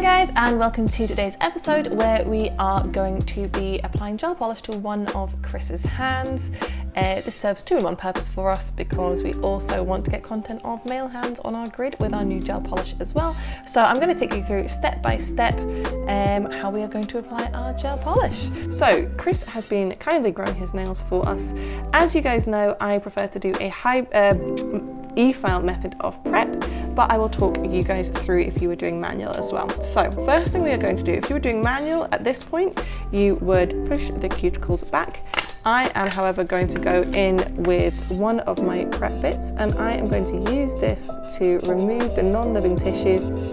Hi guys, and welcome to today's episode where we are going to be applying gel polish to one of Chris's hands. This serves two-in-one purpose for us because we also want to get content of male hands on our grid with our new gel polish as well. So I'm going to take you through step by step how we are going to apply our gel polish. So Chris has been kindly growing his nails for us. As you guys know, I prefer to do a e-file method of prep, but I will talk you guys through if you were doing manual as well. So first thing we are going to do, if you were doing manual at this point, you would push the cuticles back. I am, however, going to go in with one of my prep bits, and I am going to use this to remove the non-living tissue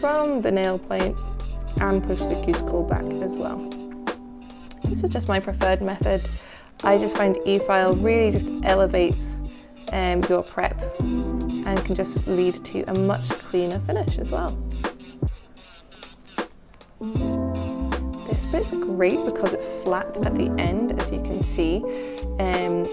from the nail plate and push the cuticle back as well. This is just my preferred method. I just find e-file really just elevates your prep and can just lead to a much cleaner finish as well. This bit's great because it's flat at the end, as you can see,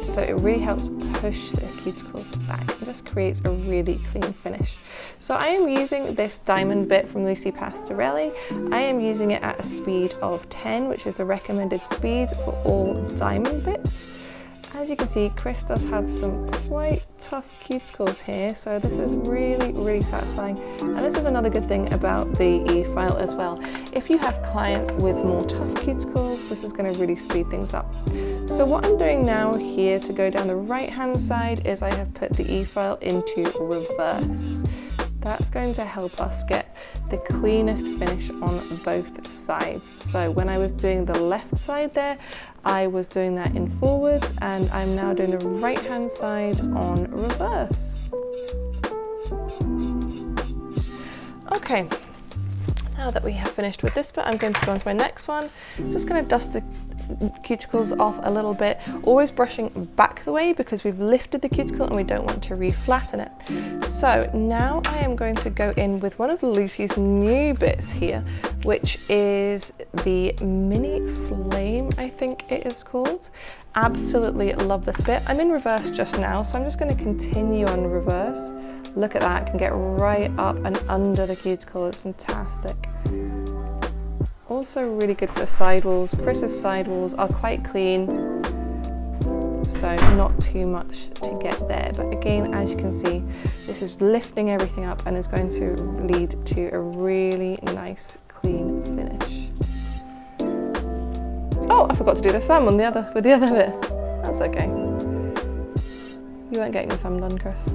so it really helps push the cuticles back and just creates a really clean finish. So I am using this diamond bit from Lucy Pastorelli. I am using it at a speed of 10, which is the recommended speed for all diamond bits. As you can see, Chris does have some quite tough cuticles here, so this is really satisfying. And this is another good thing about the e-file as well. If you have clients with more tough cuticles, this is going to really speed things up. So what I'm doing now here to go down the right hand side is I have put the e-file into reverse. That's going to help us get the cleanest finish on both sides. So when I was doing the left side there, I was doing that in forwards, and I'm now doing the right hand side on reverse. Okay, now that we have finished with this bit, I'm going to go on to my next one. Just going to dust the cuticles off a little bit, always brushing back the way because we've lifted the cuticle and we don't want to re-flatten it. So now I am going to go in with one of Lucy's new bits here, which is the Mini Flame, I think it is called. Absolutely love this bit. I'm in reverse just now, so I'm just going to continue on reverse. Look at that, I can get right up and under the cuticle. It's fantastic. Also really good for the sidewalls. Chris's sidewalls are quite clean, so not too much to get there. But again, as you can see, this is lifting everything up and is going to lead to a really nice, clean finish. Oh, I forgot to do the thumb on with the other bit. That's okay. You weren't getting the thumb done, Chris.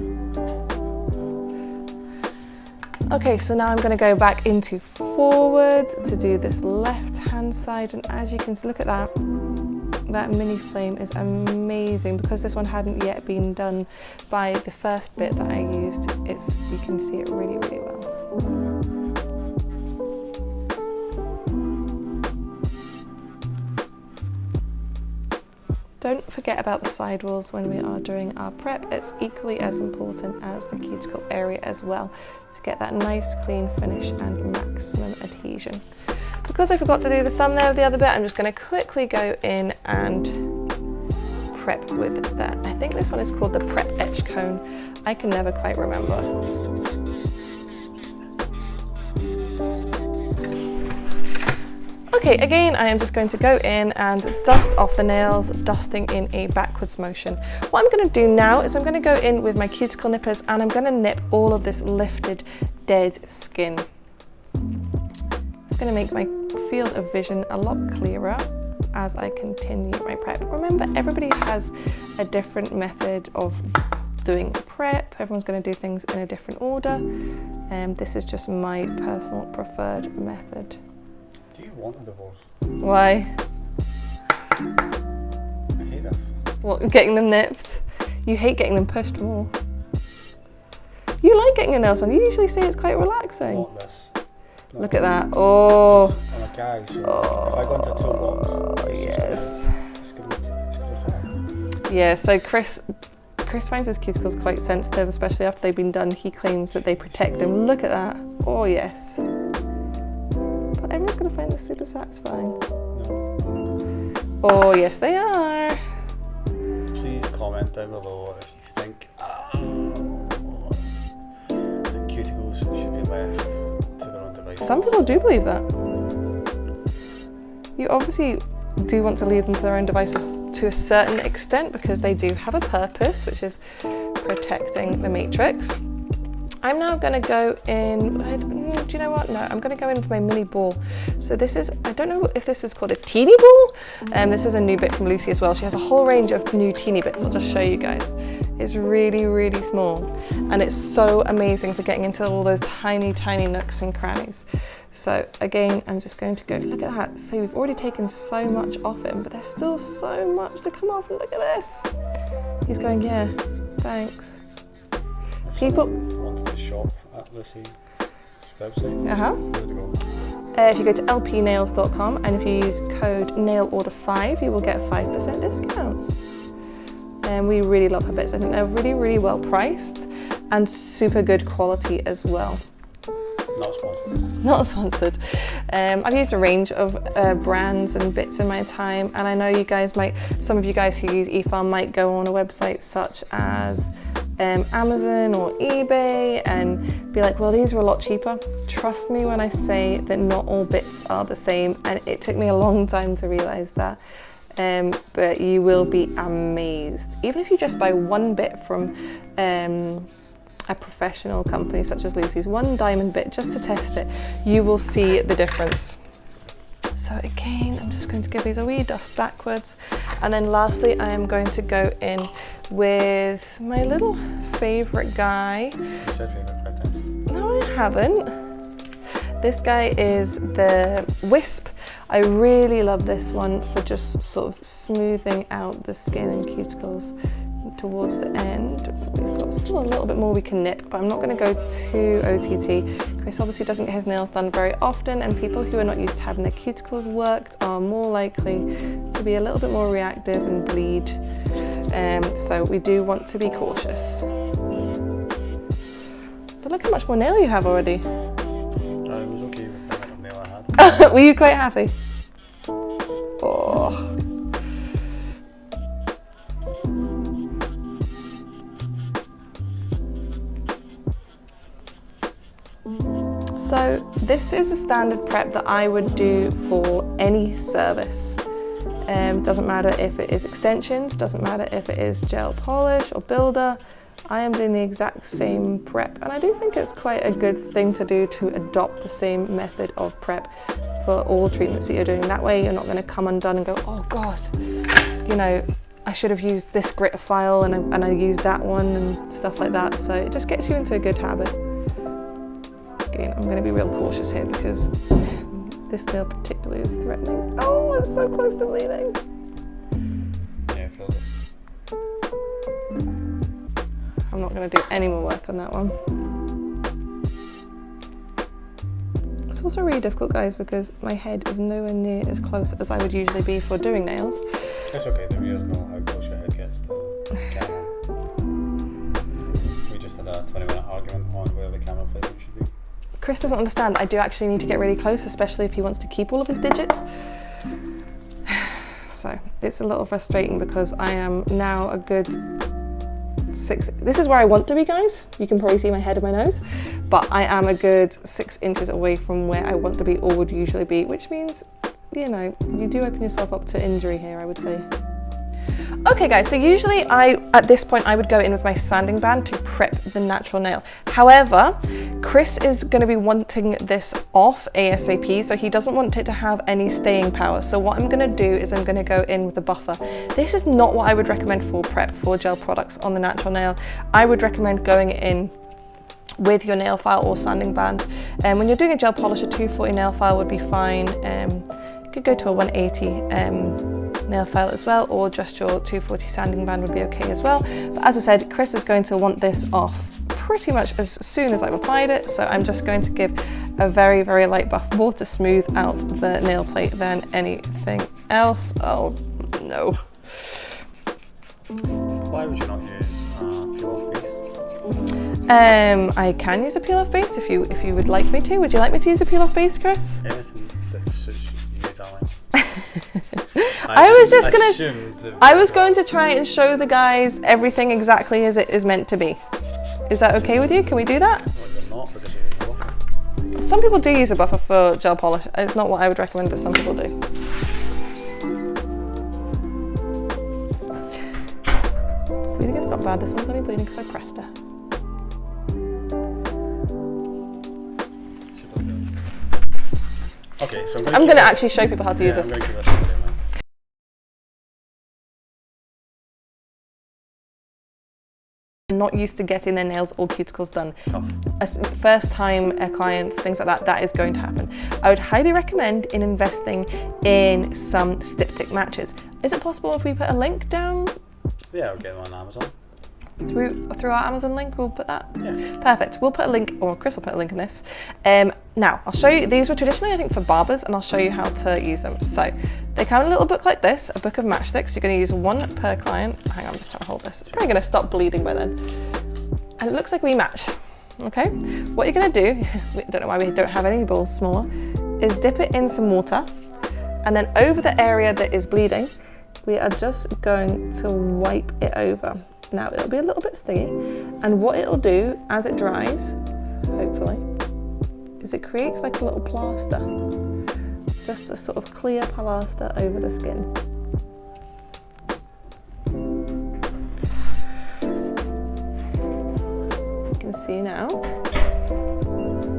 Okay, so now I'm going to go back into forward to do this left hand side, and as you can look at that Mini Flame is amazing because this one hadn't yet been done by the first bit that I used. You can see it really well. Don't forget about the sidewalls when we are doing our prep. It's equally as important as the cuticle area as well to get that nice clean finish and maximum adhesion. Because I forgot to do the thumbnail of the other bit, I'm just going to quickly go in and prep with that. I think this one is called the Prep Etch Cone. I can never quite remember. Okay, again, I am just going to go in and dust off the nails, dusting in a backwards motion. What I'm going to do now is I'm going to go in with my cuticle nippers and I'm going to nip all of this lifted, dead skin. It's going to make my field of vision a lot clearer as I continue my prep. Remember, everybody has a different method of doing prep. Everyone's going to do things in a different order, and this is just my personal preferred method. Do you want a divorce? Why? I hate this. What, getting them nipped? You hate getting them pushed more. You like getting your nails on. You usually say it's quite relaxing. I want this. No. Look at that. Oh. I'm a guy, so if I go into a toolbox, yes. It's gonna be Yeah, so Chris finds his cuticles quite sensitive, especially after they've been done. He claims that they protect them. Look at that. Oh, yes. Everyone's going to find this super satisfying. No. Oh, yes they are. Please comment down below if you think the cuticles should be left to their own devices. Some people do believe that. You obviously do want to leave them to their own devices to a certain extent because they do have a purpose, which is protecting the matrix. I'm now going to go in, do you know what? No, I'm going to go in with my mini ball. So this is, I don't know if this is called a teeny ball. This is a new bit from Lucy as well. She has a whole range of new teeny bits. I'll just show you guys. It's really, really small. And it's so amazing for getting into all those tiny, tiny nooks and crannies. So again, I'm just going to go, look at that. So we've already taken so much off him, but there's still so much to come off. And look at this. He's going, yeah, thanks. People wanted to shop at Lucy's website. Where to go? If you go to lpnails.com and if you use code NAILORDER5, you will get a 5% discount. And we really love her bits. I think they're really, really well priced and super good quality as well. Not sponsored. Not sponsored. I've used a range of brands and bits in my time, and I know you guys might, some of you guys who use eFarm might go on a website such as Amazon or eBay and be like, well, these are a lot cheaper. Trust me when I say that not all bits are the same, and it took me a long time to realize that. But you will be amazed. Even if you just buy one bit from a professional company such as Lucy's, one diamond bit just to test it, you will see the difference. So again, I'm just going to give these a wee dust backwards. And then lastly, I am going to go in with my little favorite guy. You said favorite 5 times. No, I haven't. This guy is the Wisp. I really love this one for just sort of smoothing out the skin and cuticles towards the end. We've got still a little bit more we can nip, but I'm not going to go too OTT. Chris obviously doesn't get his nails done very often, and people who are not used to having their cuticles worked are more likely to be a little bit more reactive and bleed. So we do want to be cautious. But look how much more nail you have already. I was okay with the amount of nail I had. Were you quite happy? Oh. So this is a standard prep that I would do for any service. Doesn't matter if it is extensions, doesn't matter if it is gel polish or builder. I am doing the exact same prep, and I do think it's quite a good thing to do to adopt the same method of prep for all treatments that you're doing. That way you're not going to come undone and go, oh God, you know, I should have used this grit file and I used that one and stuff like that. So it just gets you into a good habit. Again, I'm going to be real cautious here because this nail particularly is threatening. Oh, it's so close to bleeding. Yeah, I feel it. I'm not going to do any more work on that one. It's also really difficult, guys, because my head is nowhere near as close as I would usually be for doing nails. It's okay, the viewers know how close your head gets to the camera. We just had a 20-minute argument on where the camera placement should be. Chris doesn't understand. I do actually need to get really close, especially if he wants to keep all of his digits. So it's a little frustrating because I am now a good 6. This is where I want to be, guys. You can probably see my head and my nose, but I am a good 6 inches away from where I want to be or would usually be, which means, you know, you do open yourself up to injury here, I would say. Okay guys, so usually at this point I would go in with my sanding band to prep the natural nail. However, Chris is going to be wanting this off ASAP, so he doesn't want it to have any staying power. So what I'm going to do is I'm going to go in with a buffer. This is not what I would recommend for prep for gel products on the natural nail. I would recommend going in with your nail file or sanding band. And when you're doing a gel polish, a 240 nail file would be fine. You could go to a 180 nail file as well, or just your 240 sanding band would be okay as well. But as I said, Chris is going to want this off pretty much as soon as I've applied it, so I'm just going to give a very, very light buff, more to smooth out the nail plate than anything else. Oh no. Why would you not use peel-off base? I can use a peel-off base if you would like me to. Would you like me to use a peel-off base, Chris? Anything that suits you, darling. I was going to try and show the guys everything exactly as it is meant to be. Is that okay with you? Can we do that? Well, you're not, because you're Some people do use a buffer for gel polish. It's not what I would recommend, but some people do. Bleeding is not bad. This one's only bleeding because I pressed her. Okay, so I'm going to actually show people how to use this. I'm going to give this a video now. Not used to getting their nails or cuticles done. Tough. First time clients, things like that, that is going to happen. I would highly recommend in investing in some styptic matches. Is it possible if we put a link down? Yeah, I'll get them on Amazon. Through our Amazon link, we'll put that? Yeah. Perfect. We'll put a link, or Chris will put a link in this. Now, I'll show you, these were traditionally, I think, for barbers, and I'll show you how to use them. So, they come in a little book like this, a book of matchsticks. You're going to use one per client. Hang on, I'm just trying to hold this. It's probably going to stop bleeding by then. And it looks like we match. Okay? What you're going to do, we don't know why we don't have any balls smaller, is dip it in some water, and then over the area that is bleeding, we are just going to wipe it over. Now it'll be a little bit sticky, and what it'll do as it dries, hopefully, is it creates like a little plaster. Just a sort of clear plaster over the skin. You can see now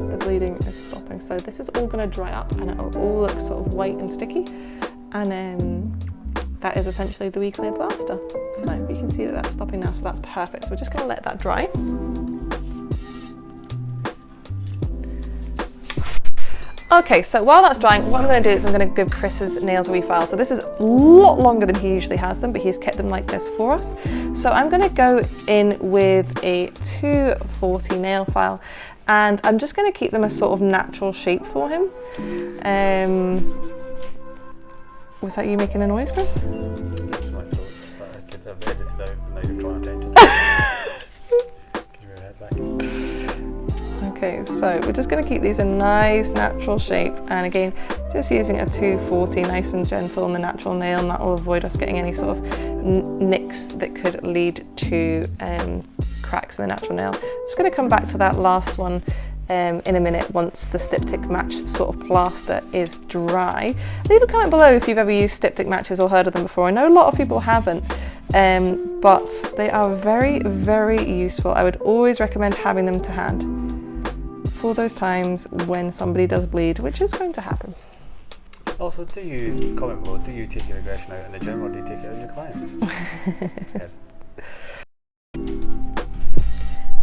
the bleeding is stopping. So this is all going to dry up and it'll all look sort of white and sticky, and that is essentially the wee clear plaster. So you can see that that's stopping now, so that's perfect. So we're just going to let that dry. Okay, so while that's drying, what I'm going to do is I'm going to give Chris's nails a wee file. So this is a lot longer than he usually has them, but he's kept them like this for us. So I'm going to go in with a 240 nail file, and I'm just going to keep them a sort of natural shape for him. Was that you making a noise, Chris? It's my throat, but I could have edited out and now you're drawing attention. Give your head back. Okay, so we're just going to keep these a nice natural shape, and again just using a 240 nice and gentle on the natural nail, and that will avoid us getting any sort of nicks that could lead to cracks in the natural nail. Just going to come back to that last one in a minute once the styptic match sort of plaster is dry. Leave a comment below if you've ever used styptic matches or heard of them before. I know a lot of people haven't, but they are very, very useful. I would always recommend having them to hand for those times when somebody does bleed, which is going to happen. Also, do you, comment below, do you take your aggression out in the gym or do you take it out on your clients?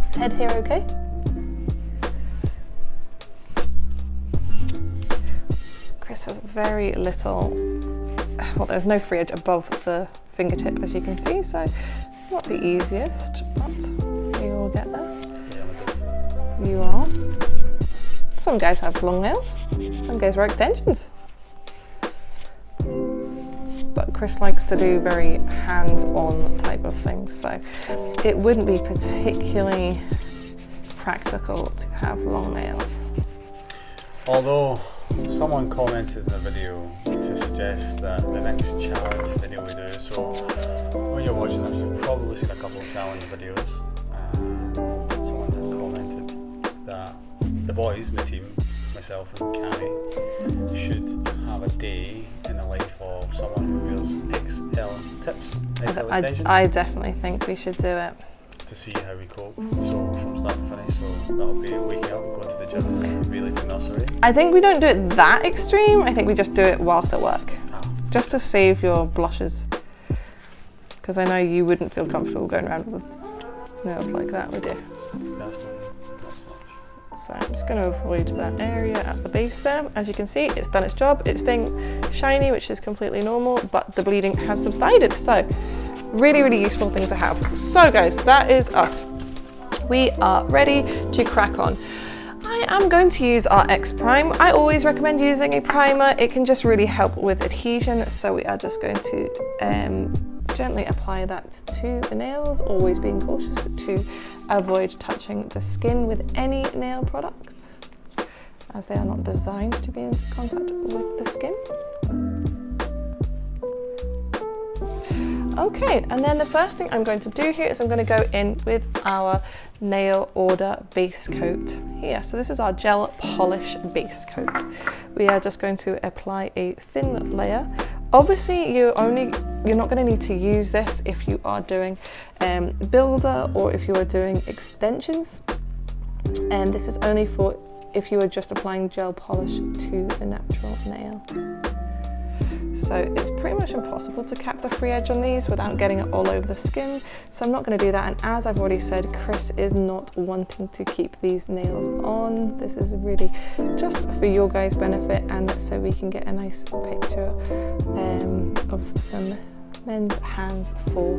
Is head here okay? Chris has very little, well, there's no free edge above the fingertip, as you can see, so not the easiest, but we will get there. Yeah, you are. Some guys have long nails, some guys wear extensions. But Chris likes to do very hands-on type of things, so it wouldn't be particularly practical to have long nails. Although someone commented in the video to suggest that the next challenge video we do, so when you're watching this you've probably seen a couple of challenge videos, and someone had commented that the boys in the team, myself and Canny, should have a day in the life of someone who wears XL tips, XL extensions. I definitely think we should do it. To see how we cope, so from start to finish, so that'll be waking up, going to the gym, really to nursery. I think we don't do it that extreme, I think we just do it whilst at work. Just to save your blushes. Because I know you wouldn't feel comfortable going around with nails like that, would you? Personally, not so much. So I'm just going to avoid that area at the base there. As you can see, it's done its job. It's staying shiny, which is completely normal, but the bleeding has subsided. So really, really useful thing to have. So guys, that is us. We are ready to crack on. I am going to use our X Prime. I always recommend using a primer. It can just really help with adhesion. So we are just going to gently apply that to the nails, always being cautious to avoid touching the skin with any nail products, as they are not designed to be in contact with the skin. Okay, and then the first thing I'm going to do here is I'm going to go in with our nail order base coat here. So this is our gel polish base coat. We are just going to apply a thin layer. Obviously, you're not going to need to use this if you are doing builder or if you are doing extensions. And this is only for if you are just applying gel polish to the natural nail. So it's pretty much impossible to cap the free edge on these without getting it all over the skin. So I'm not going to do that. And as I've already said, Chris is not wanting to keep these nails on. This is really just for your guys' benefit and so we can get a nice picture of some men's hands for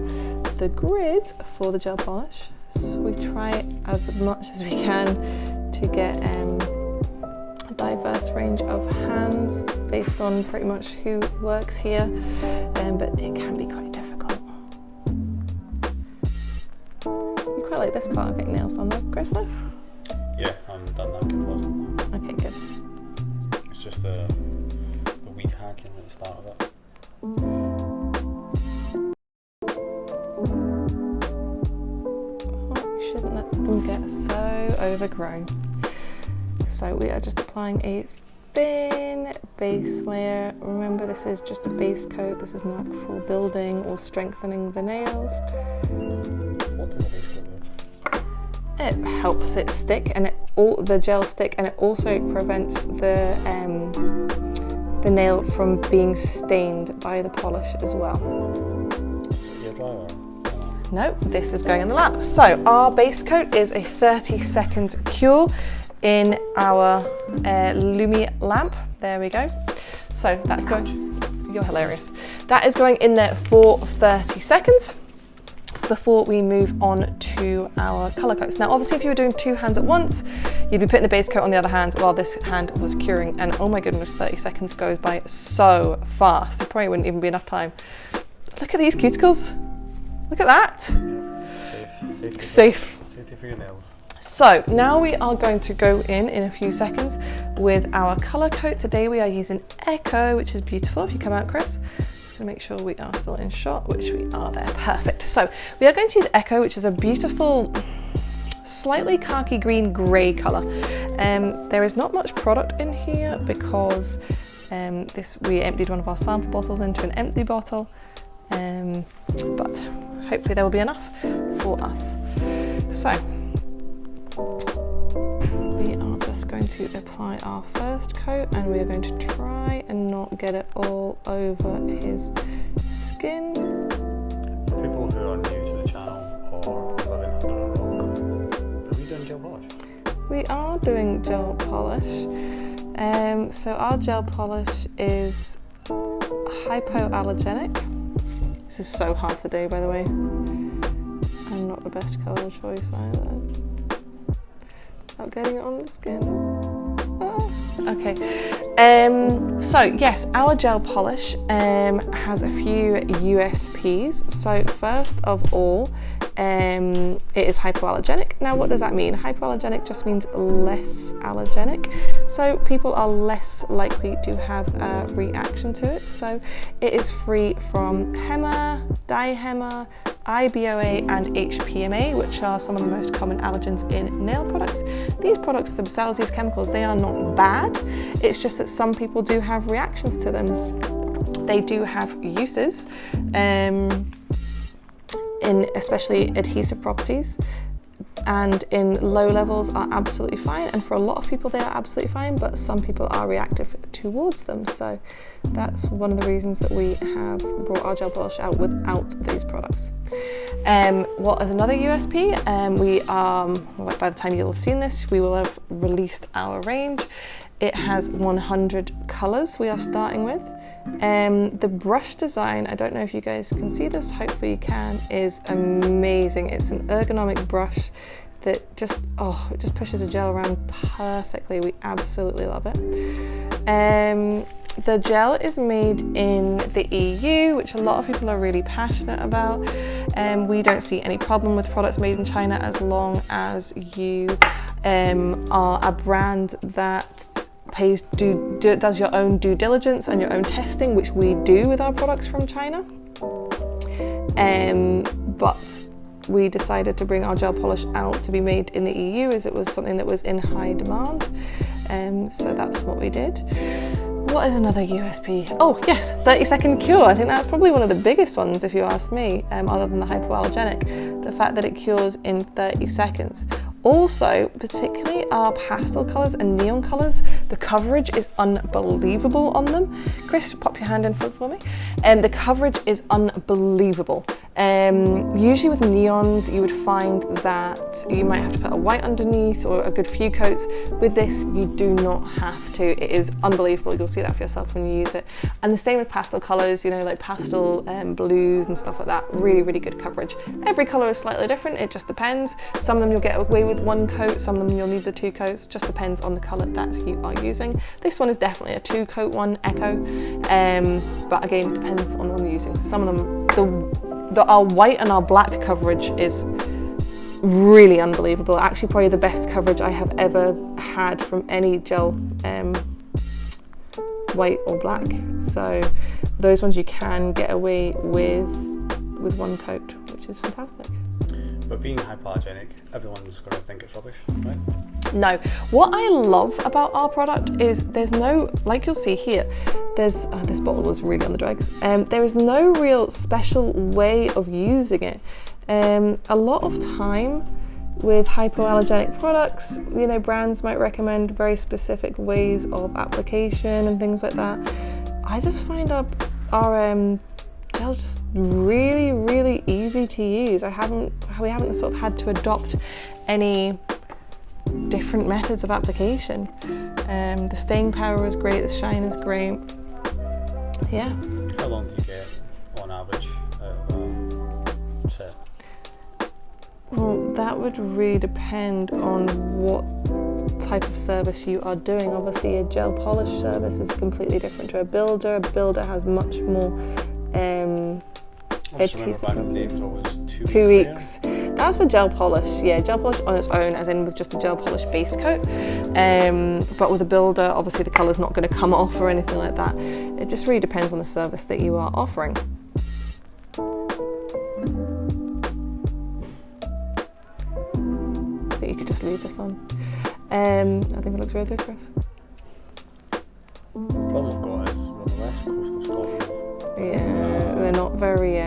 the grid for the gel polish. So we try as much as we can to get a diverse range of hands based on pretty much who works here, but it can be quite difficult. You quite like this part of getting nails on though, Chris, no? Yeah, I'm done that composite now. Okay, good. It's just the weed hacking at the start of it. Oh, you shouldn't let them get so overgrown. So we are just applying a thin base layer. Remember, this is just a base coat. This is not for building or strengthening the nails. What does a base coat do? It helps it stick and the gel stick, and it also prevents the nail from being stained by the polish as well. No, this is going in the lab. So our base coat is a 30-second cure in our Lumi lamp. There we go. So that's going, you're hilarious. That is going in there for 30 seconds before we move on to our colour coats. Now obviously if you were doing two hands at once, you'd be putting the base coat on the other hand while this hand was curing, and oh my goodness, 30 seconds goes by so fast. There probably wouldn't even be enough time. Look at these cuticles. Look at that. Safe. Safety for your nails. So now we are going to go in a few seconds with our colour coat. Today we are using Echo, which is beautiful. If you come out, Chris, just gonna make sure we are still in shot, which we are there. Perfect. So we are going to use Echo, which is a beautiful, slightly khaki green grey colour. There is not much product in here because we emptied one of our sample bottles into an empty bottle, but hopefully there will be enough for us. So we are just going to apply our first coat, and we are going to try and not get it all over his skin. For people who are new to the channel or living under a rock, are we doing gel polish? We are doing gel polish. So our gel polish is hypoallergenic. This is so hard to do, by the way. I'm not the best colour choice either. Without getting it on the skin. Oh. Okay. So yes, our gel polish has a few USPs. So first of all, it is hypoallergenic. Now what does that mean? Hypoallergenic just means less allergenic. So people are less likely to have a reaction to it. So it is free from HEMA, diHEMA, IBOA and HPMA, which are some of the most common allergens in nail products. These products themselves, these chemicals, they are not bad. It's just that some people do have reactions to them. They do have uses, in especially adhesive properties, and in low levels are absolutely fine, and for a lot of people they are absolutely fine, but some people are reactive towards them. So that's one of the reasons that we have brought our gel polish out without these products. What is another USP? We are, by the time you'll have seen this, we will have released our range. It has 100 colours we are starting with. The brush design, I don't know if you guys can see this, hopefully you can, is amazing. It's an ergonomic brush that just pushes the gel around perfectly. We absolutely love it. The gel is made in the EU, which a lot of people are really passionate about. We don't see any problem with products made in China as long as you are a brand that does your own due diligence and your own testing, which we do with our products from China. but we decided to bring our gel polish out to be made in the EU as it was something that was in high demand. So that's what we did. What is another USP? Oh yes, 30-second cure. I think that's probably one of the biggest ones if you ask me, other than the hypoallergenic. The fact that it cures in 30 seconds. Also, particularly our pastel colours and neon colours, the coverage is unbelievable on them. Chris, pop your hand in front for me. The coverage is unbelievable. Usually with neons, you would find that you might have to put a white underneath or a good few coats. With this, you do not have to. It is unbelievable. You'll see that for yourself when you use it. And the same with pastel colours, you know, like pastel blues and stuff like that. Really, really good coverage. Every colour is slightly different. It just depends. Some of them you'll get away with one coat, some of them you'll need the 2 coats. Just depends on the colour that you are using. This one is definitely a 2-coat one, Echo. But again, it depends on the one you're using. Some of them, our white and our black coverage is really unbelievable. Actually, probably the best coverage I have ever had from any gel, white or black. So those ones you can get away with 1 coat, which is fantastic. But being hypoallergenic, everyone's going to think it's rubbish, right? No. What I love about our product is there's no, like you'll see here, this bottle is really on the dregs. There is no real special way of using it. A lot of time with hypoallergenic products, you know, brands might recommend very specific ways of application and things like that. I just find our gel's just really, really easy to use. We haven't sort of had to adopt any different methods of application. The staying power is great, the shine is great. Yeah. How long do you get on average out of a set? Well, that would really depend on what type of service you are doing. Obviously, a gel polish service is completely different to a builder. A builder has much more adhesive. Back in the day, so it was 2 weeks. That's for gel polish. Yeah, gel polish on its own, as in with just a gel polish base coat. But with a builder, obviously the colour's not going to come off or anything like that. It just really depends on the service that you are offering. But you could just leave this on. I think it looks really good, Chris. The problem we've got is we're on the west coast of Scotland. Yeah, they're not very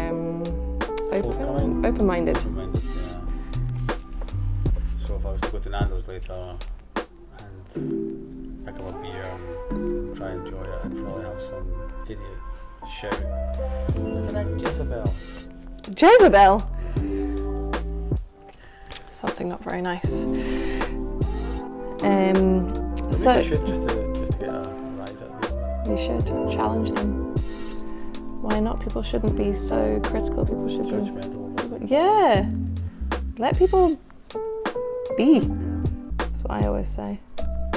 open-minded. Open-minded, yeah. So if I was to go to Nando's later and pick up a beer and try and enjoy it, I'd probably have some idiot shout, "Look at that Jezebel!" Jezebel? Something not very nice. So I should just to get a rise out of it. You should challenge them. Why not? People shouldn't be so critical. People should be. Yeah. Let people be. That's what I always say.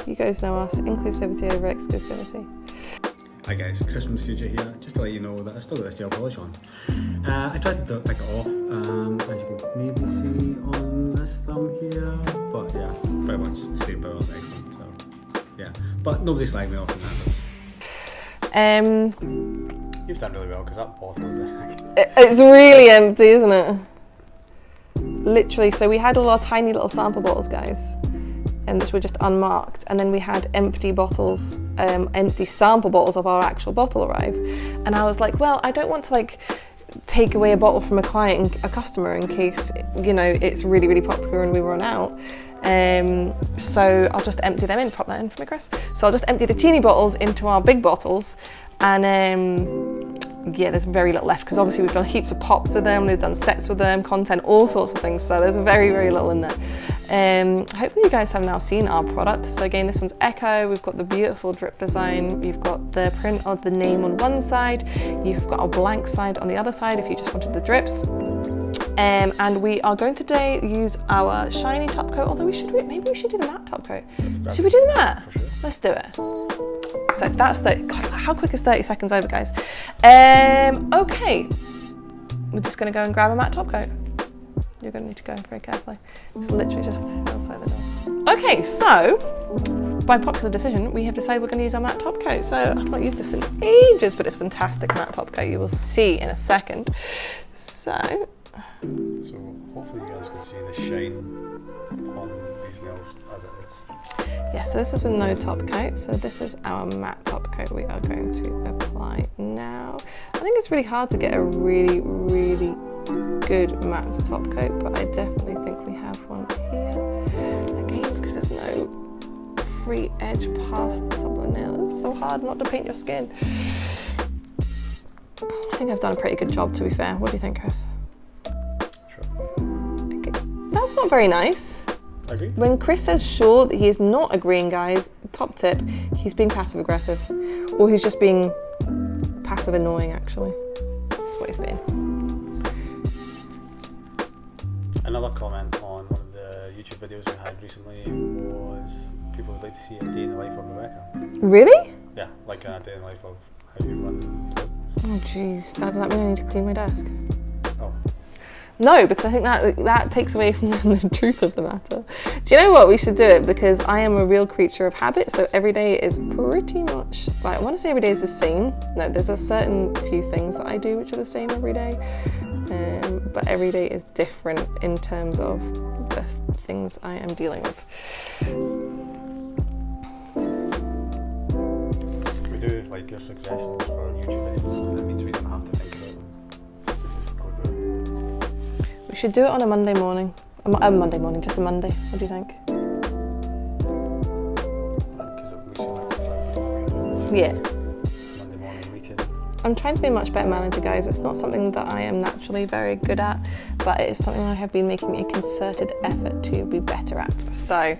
You guys know us. Inclusivity over exclusivity. Hi guys, Chris from the future here. Just to let you know that I've still got this gel polish on. I tried to pick it off, as you can maybe see on this thumb here. But yeah, pretty much stayed by on excellent. So yeah, but nobody slagged me off in that. You've done really well because that bottle is It's really empty, isn't it? Literally, so we had all our tiny little sample bottles, guys, which were just unmarked, and then we had empty bottles, empty sample bottles of our actual bottle arrive. And I was like, well, I don't want to take away a bottle from a client, a customer, in case, you know, it's really, really popular and we run out. So I'll just empty them in. Pop that in for me, Chris. So I'll just empty the teeny bottles into our big bottles, and yeah, there's very little left because obviously we've done heaps of pops with them, we've done sets with them, content, all sorts of things, so there's very, very little in there. Hopefully you guys have now seen our product. So again, this one's Echo. We've got the beautiful drip design, you've got the print of the name on one side, you've got a blank side on the other side if you just wanted the drips. And we are going to today use our shiny top coat, although maybe we should do the matte top coat. Should we do the matte? For sure. Let's do it. So that's God, how quick is 30 seconds over, guys? Okay, we're just gonna go and grab a matte top coat. You're gonna need to go very carefully. It's literally just outside the door. Okay, so by popular decision, we have decided we're gonna use our matte top coat. So I've not used this in ages, but it's fantastic matte top coat. You will see in a second. So hopefully you guys can see the shine on these nails as it is. yeah, so this is with no top coat. So this is our matte top coat we are going to apply now. I think it's really hard to get a really, really good matte top coat, but I definitely think we have one here. Again, because there's no free edge past the top of the nail. It's so hard not to paint your skin. I think I've done a pretty good job, to be fair. What do you think, Chris? Sure. Okay. That's not very nice. Agreed. When Chris says sure that he is not agreeing, guys, top tip, he's being passive aggressive. Or he's just being passive annoying, actually. That's what he's being. Another comment on one of the YouTube videos we had recently was people would like to see a day in the life of Rebecca. Really? Yeah, like a day in the life of how you run the business. Oh jeez, does that mean I need to clean my desk? Oh. No, because I think that takes away from the truth of the matter. Do you know what? We should do it because I am a real creature of habit. So every day is pretty much, like, I want to say every day is the same. No, there's a certain few things that I do which are the same every day. But every day is different in terms of the things I am dealing with. We do like your suggestions for YouTube videos. That means we don't have to think about them. We just go through it. We should do it on a Monday morning. Monday morning, just a Monday. What do you think? Because it makes you like the Yeah. Monday morning meeting. I'm trying to be a much better manager, guys. It's not something that I am naturally very good at, but it is something I have been making a concerted effort to be better at. So,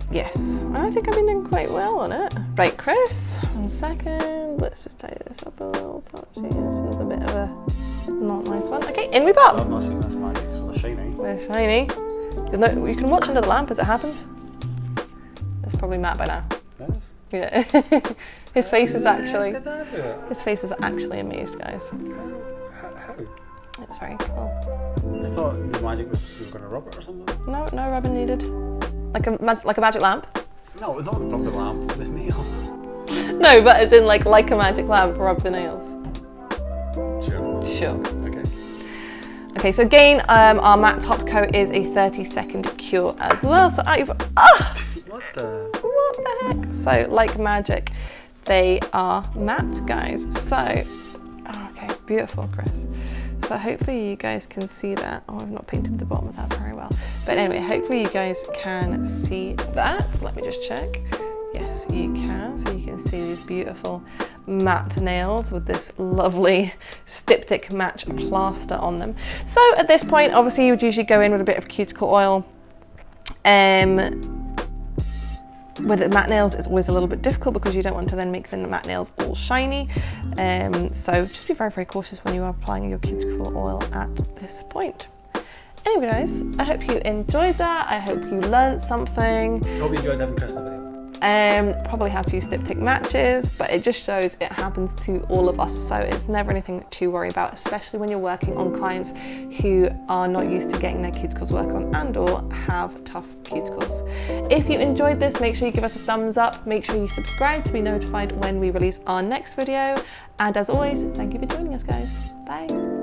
yes, I think I've been doing quite well on it. Right, Chris, 1 second. Let's just tidy this up a little touch here. This one's a bit of a not nice one. Okay, in we pop. I've not seen this magic, so they're shiny. They're shiny. You can watch under the lamp as it happens. It's probably matte by now. Yes. Yeah. His face is actually. Did I do it? His face is actually amazed, guys. How? It's very cool. I thought the magic was you were going to rub it or something. No rubbing needed. Like a magic lamp. No, not rub the lamp, the nail. No, but as in like a magic lamp, rub the nails. Sure. Okay. Okay, so again, our matte top coat is a 30-second cure as well. So What the heck? So like magic, they are matte, guys. So, okay, beautiful, Chris. So hopefully you guys can see that. Oh, I've not painted the bottom of that very well. But anyway, hopefully you guys can see that. Let me just check. Yes, you can. So you can see these beautiful matte nails with this lovely styptic match plaster on them. So at this point, obviously you would usually go in with a bit of cuticle oil. With the matte nails, it's always a little bit difficult because you don't want to then make the matte nails all shiny. So just be very, very cautious when you are applying your cuticle oil at this point. Anyway, guys, I hope you enjoyed that. I hope you learned something. Hope you enjoyed having Chris in the video. Probably how to use styptic matches, but it just shows it happens to all of us, so it's never anything to worry about, especially when you're working on clients who are not used to getting their cuticles work on and or have tough cuticles. If you enjoyed this, make sure you give us a thumbs up, make sure you subscribe to be notified when we release our next video, and as always, thank you for joining us, guys. Bye.